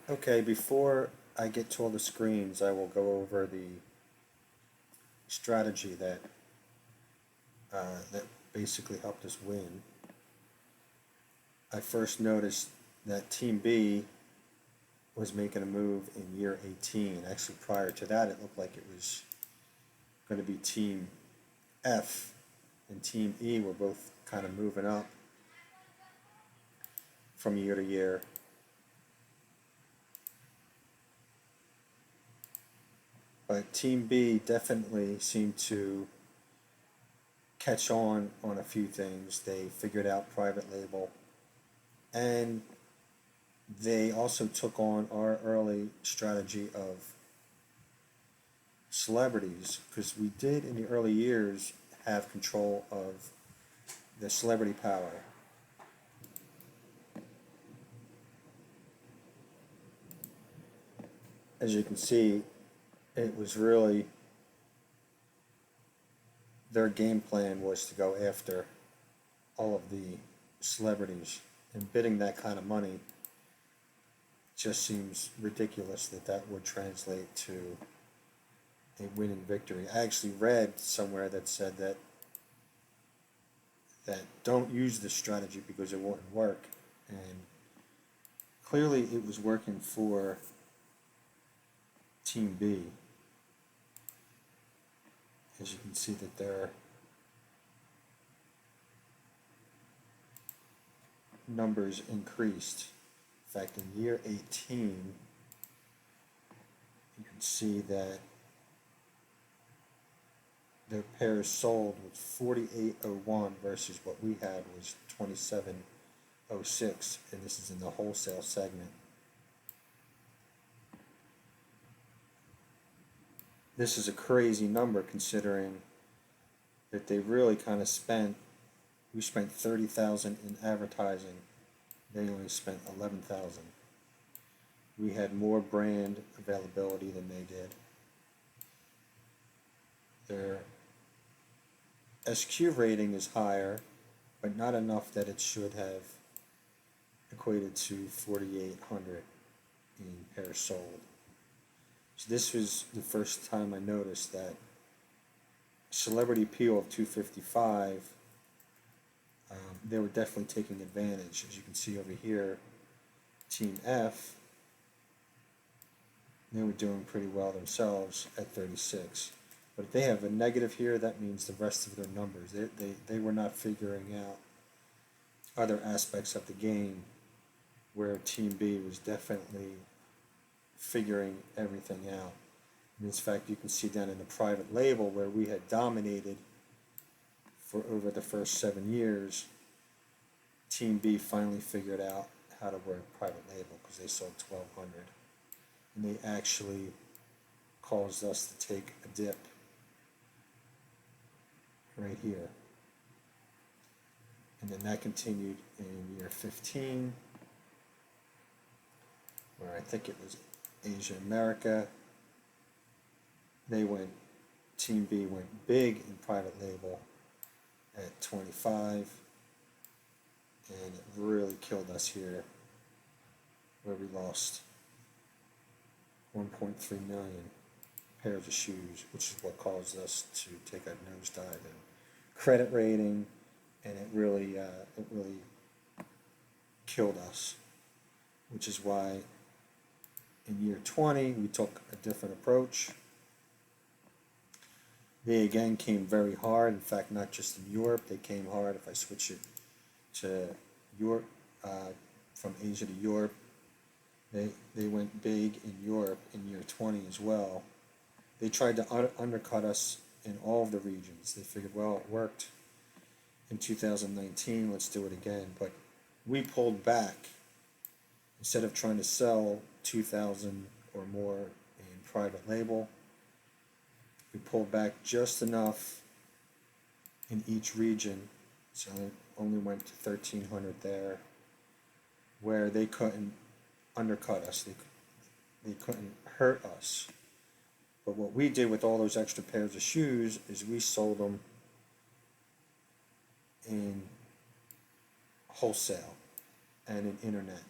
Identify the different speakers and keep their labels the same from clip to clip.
Speaker 1: Okay, before I get to all the screens, I will go over the strategy that basically helped us win. I first noticed that Team B was making a move in year 18. Actually, prior to that, it looked like it was going to be Team F and Team E were both kind of moving up from year to year. But Team B definitely seemed to catch on a few things. They figured out private label, and they also took on our early strategy of celebrities because we did in the early years have control of the celebrity power. As you can see, it was really their game plan was to go after all of the celebrities, and bidding that kind of money just seems ridiculous that that would translate to a winning victory. I actually read somewhere that said that don't use this strategy because it won't work, and clearly it was working for Team B. As you can see that their numbers increased. In fact, in year 18, you can see that their pairs sold was 4801 versus what we had was 2706, and this is in the wholesale segment. This is a crazy number considering that they really kind of we spent 30,000 in advertising. They only spent 11,000. We had more brand availability than they did. Their SQ rating is higher, but not enough that it should have equated to 4,800 in pairs sold. So this was the first time I noticed that celebrity appeal of 255, they were definitely taking advantage. As you can see over here, Team F, they were doing pretty well themselves at 36. But if they have a negative here, that means the rest of their numbers. They were not figuring out other aspects of the game where Team B was definitely figuring everything out. And in fact, you can see down in the private label where we had dominated for over the first 7 years, Team B finally figured out how to work private label because they sold 1,200. And they actually caused us to take a dip right here. And then that continued in year 15, where I think it was Asia America. Team B went big in private label at 25, and it really killed us here, where we lost 1.3 million pairs of shoes, which is what caused us to take a nosedive in credit rating, and it really killed us, which is why in year 20 we took a different approach. They again came very hard. In fact, not just in Europe, they came hard. If I switch it to Europe, from Asia to Europe, they went big in Europe in year 20 as well. They tried to undercut us in all of the regions. They figured, well, it worked in 2019, let's do it again. But we pulled back. Instead of trying to sell 2,000 or more in private label, we pulled back just enough in each region, so it only went to 1,300 there, where they couldn't undercut us, they couldn't hurt us. But what we did with all those extra pairs of shoes is we sold them in wholesale and in internet.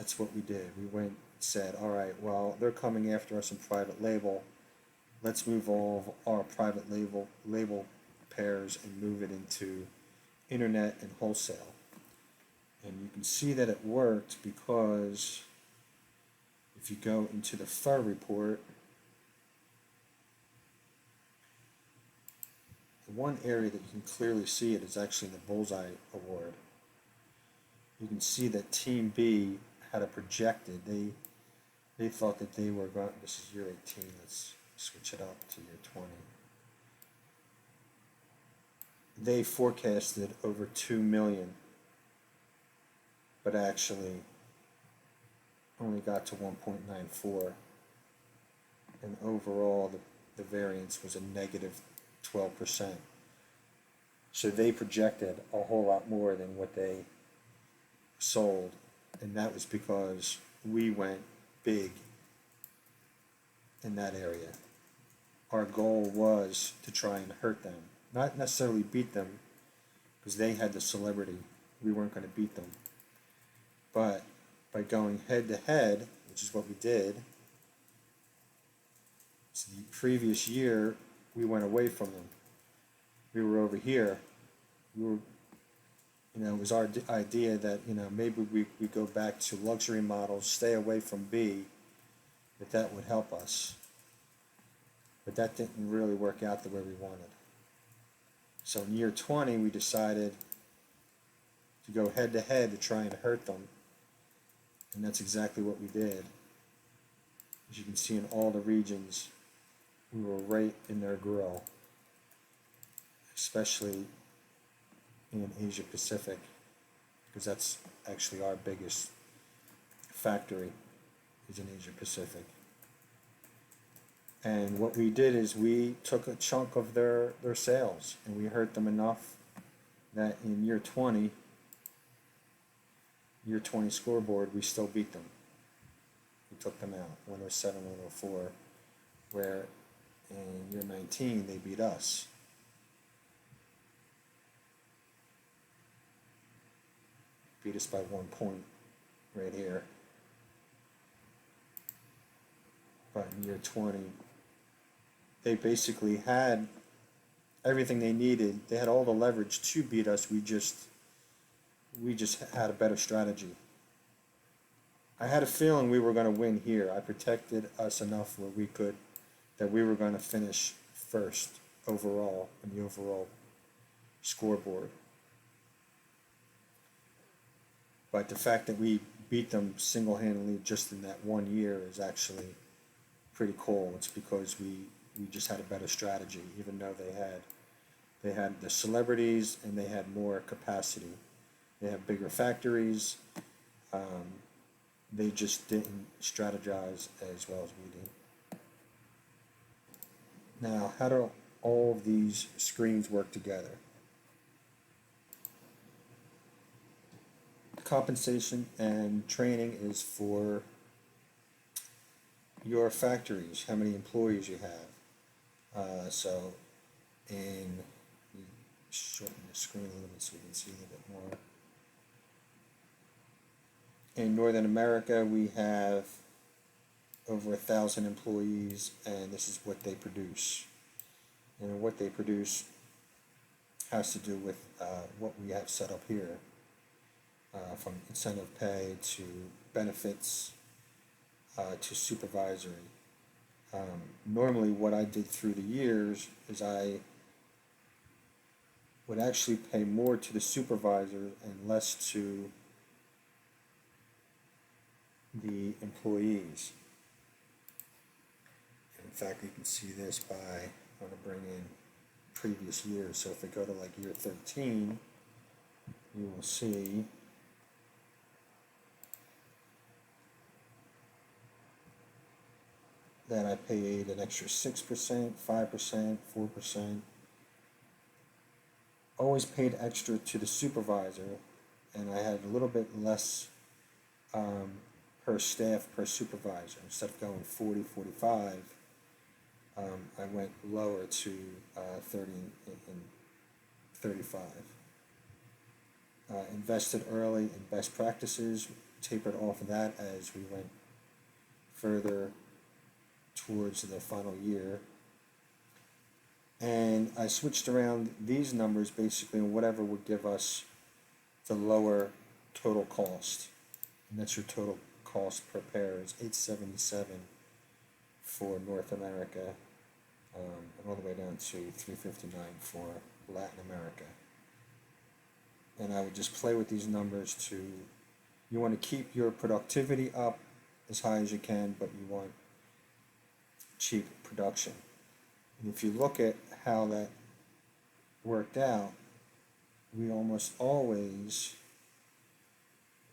Speaker 1: That's what we did. We went, said, all right, well, they're coming after us in private label. Let's move all of our private label pairs and move it into internet and wholesale. And you can see that it worked because if you go into the fur report, the one area that you can clearly see it is actually the Bullseye Award. You can see that Team B had a projected, they thought that they were going, this is year 18, let's switch it up to year 20. They forecasted over 2 million, but actually only got to 1.94. And overall, the variance was a negative 12%. So they projected a whole lot more than what they sold, and that was because we went big in that area. Our goal was to try and hurt them, not necessarily beat them, because they had the celebrity. We weren't going to beat them. But by going head to head, which is what we did, so the previous year we went away from them. We were over here. We were, it was our idea that, maybe we go back to luxury models, stay away from B, that would help us. But that didn't really work out the way we wanted. So in year 20, we decided to go head to head to try and hurt them. And that's exactly what we did. As you can see in all the regions, we were right in their grill, especially in Asia Pacific, because that's actually our biggest factory is in Asia Pacific. And what we did is we took a chunk of their sales, and we hurt them enough that in year 20 scoreboard, we still beat them. We took them out, 107, 104, where in year 19 they beat us. Beat us by 1 point right here. But in year 20, they basically had everything they needed. They had all the leverage to beat us. We just had a better strategy. I had a feeling we were going to win here. I protected us enough where that we were going to finish first overall in the overall scoreboard. But the fact that we beat them single-handedly just in that 1 year is actually pretty cool. It's because we just had a better strategy, even though they had the celebrities and they had more capacity. They have bigger factories. They just didn't strategize as well as we did. Now, how do all of these screens work together? Compensation and training is for your factories, how many employees you have. So, shorten the screen a little bit so we can see a little bit more. In Northern America, we have over 1,000 employees, and this is what they produce. And what they produce has to do with what we have set up here, from incentive pay to benefits to supervisory. Normally, what I did through the years is I would actually pay more to the supervisor and less to the employees. In fact, you can see this by, I'm going to bring in previous years. So if I go to like year 13, you will see that I paid an extra 6%, 5%, 4%. Always paid extra to the supervisor, and I had a little bit less per staff, per supervisor. Instead of going 40, 45, I went lower to 30 and 35. invested early in best practices, tapered off of that as we went further towards the final year. And I switched around these numbers basically on whatever would give us the lower total cost. And that's your total cost per pair is $877 for North America, and all the way down to $359 for Latin America. And I would just play with these numbers you want to keep your productivity up as high as you can, but you want cheap production. And if you look at how that worked out, we almost always,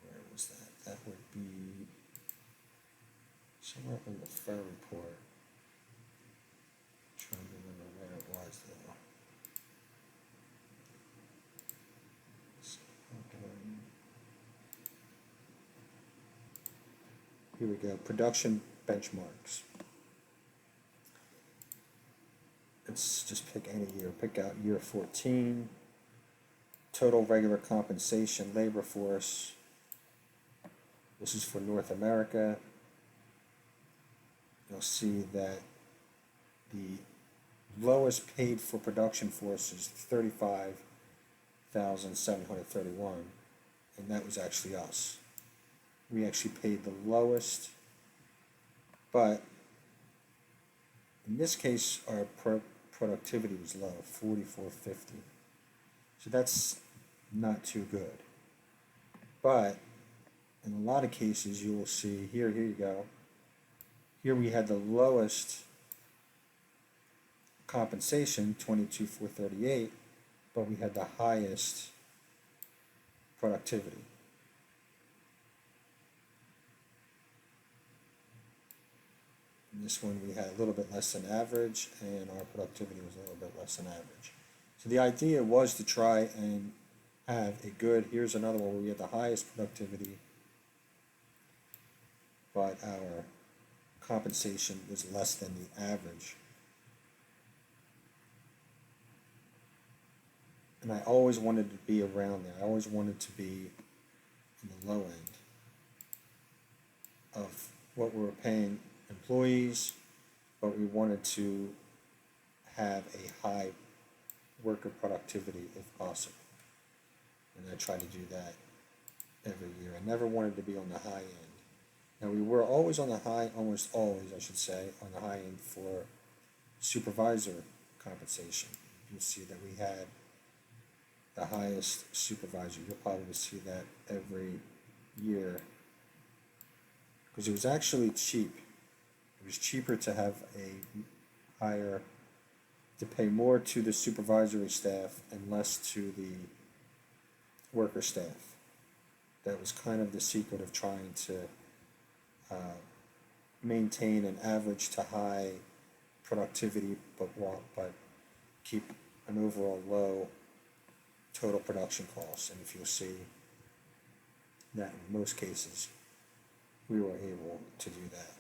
Speaker 1: where was that? That would be somewhere in the fair report. I'm trying to remember where it was though. Here we go, production benchmarks. Let's just pick any year. Pick out year 14. Total regular compensation labor force. This is for North America. You'll see that the lowest paid for production force is 35,731, and that was actually us. We actually paid the lowest, but in this case our productivity was low, 4450. So that's not too good. But in a lot of cases you will see here you go. Here we had the lowest compensation, 22,438, but we had the highest productivity. In this one we had a little bit less than average, and our productivity was a little bit less than average. So the idea was to try and have a good, here's another one where we had the highest productivity, but our compensation was less than the average. And I always wanted to be around there. I always wanted to be in the low end of what we were paying employees, but we wanted to have a high worker productivity if possible. And I tried to do that every year. I never wanted to be on the high end. Now we were always on the high, almost always I should say, on the high end for supervisor compensation. You'll see that we had the highest supervisor. You'll probably see that every year because it was actually cheap. It was cheaper to have to pay more to the supervisory staff and less to the worker staff. That was kind of the secret of trying to maintain an average to high productivity, but keep an overall low total production cost. And if you'll see that in most cases, we were able to do that.